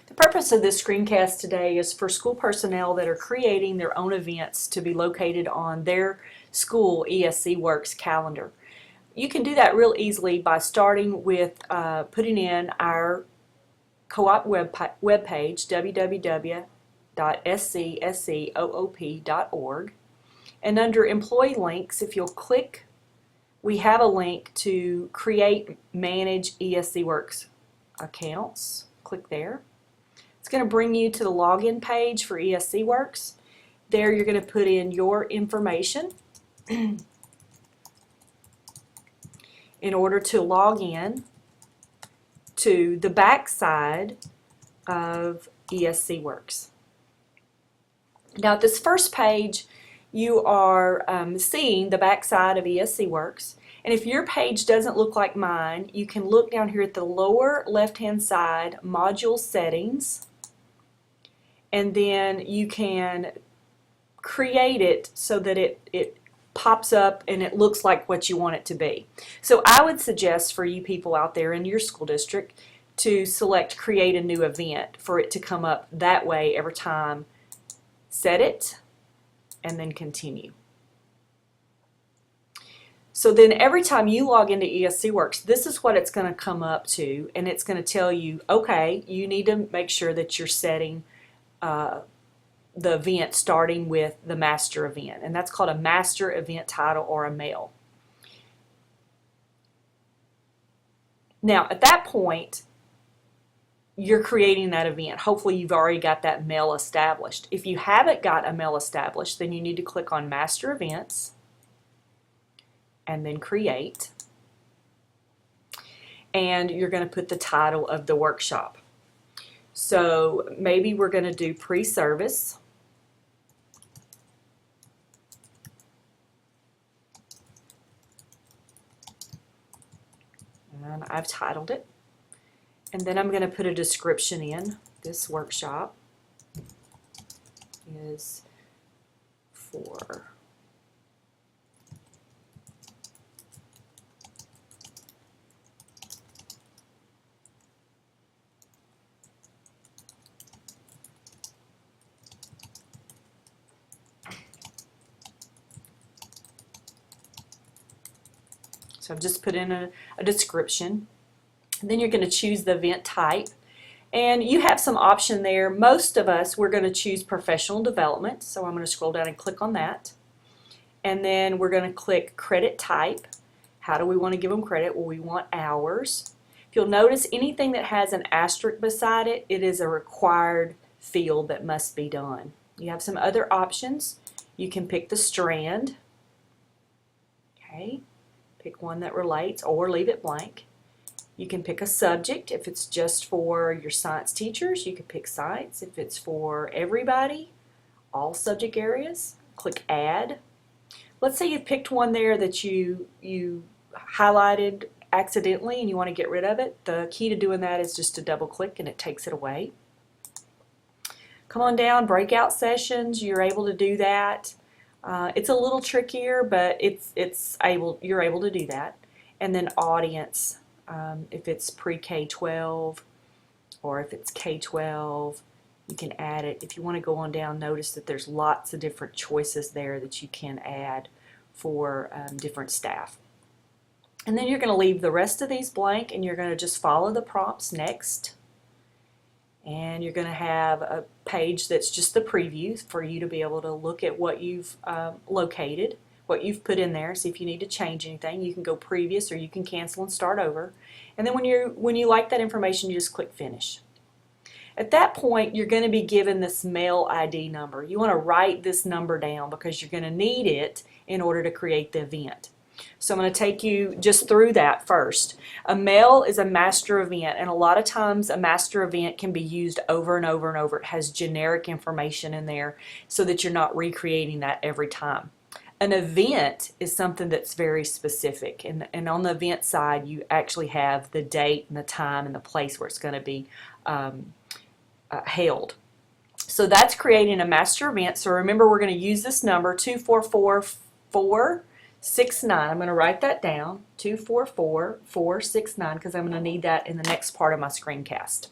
The purpose of this screencast today is for school personnel that are creating their own events to be located on their school ESCworks calendar. You can do that real easily by starting with putting in our co-op webpage, www.scscoop.org, and under employee links, if you'll click, we have a link to create manage ESCworks accounts. Click there. It's going to bring you to the login page for ESCworks. There you're going to put in your information in order to log in to the back side of ESCworks. Now at this first page you are seeing the back side of ESCworks, and if your page doesn't look like mine, you can look down here at the lower left hand side, module settings, and then you can create it so that it pops up and it looks like what you want it to be. So I would suggest for you people out there in your school district to select create a new event for it to come up that way every time. Set it and then continue. So then every time you log into ESCworks, this is what it's going to come up to, and it's going to tell you, okay, you need to make sure that you're setting the event starting with the master event, and that's called a master event title or a MEL. Now at that point you're creating that event. Hopefully you've already got that MEL established. If you haven't got a MEL established, then you need to click on master events and then create, and you're going to put the title of the workshop. So maybe we're going to do pre-service. And I've titled it. And then I'm going to put a description in. This workshop is for So I've just put in a description. And then you're going to choose the event type. And you have some option there. Most of us, we're going to choose professional development. So I'm going to scroll down and click on that. And then we're going to click credit type. How do we want to give them credit? Well, we want hours. If you'll notice, anything that has an asterisk beside it, it is a required field that must be done. You have some other options. You can pick the strand. Okay. Pick one that relates or leave it blank. You can pick a subject. If it's just for your science teachers, you can pick science. If it's for everybody, all subject areas, click add. Let's say you've picked one there that you highlighted accidentally and you want to get rid of it. The key to doing that is just to double click and it takes it away. Come on down, breakout sessions, you're able to do that. It's a little trickier, but you're able to do that. And then audience, if it's pre-K-12 or if it's K-12, you can add it. If you want to go on down, notice that there's lots of different choices there that you can add for different staff. And then you're going to leave the rest of these blank and you're going to just follow the prompts next. And you're going to have a page that's just the preview for you to be able to look at what you've located, what you've put in there. See if you need to change anything. You can go previous or you can cancel and start over. And then when you like that information, you just click finish. At that point, you're going to be given this MEL ID number. You want to write this number down because you're going to need it in order to create the event. So I'm going to take you just through that first. A MEL is a master event, and a lot of times a master event can be used over and over and over. It has generic information in there so that you're not recreating that every time. An event is something that's very specific, and on the event side you actually have the date and the time and the place where it's going to be held. So that's creating a master event. So remember, we're going to use this number 244469. I'm going to write that down, 244469, because I'm going to need that in the next part of my screencast.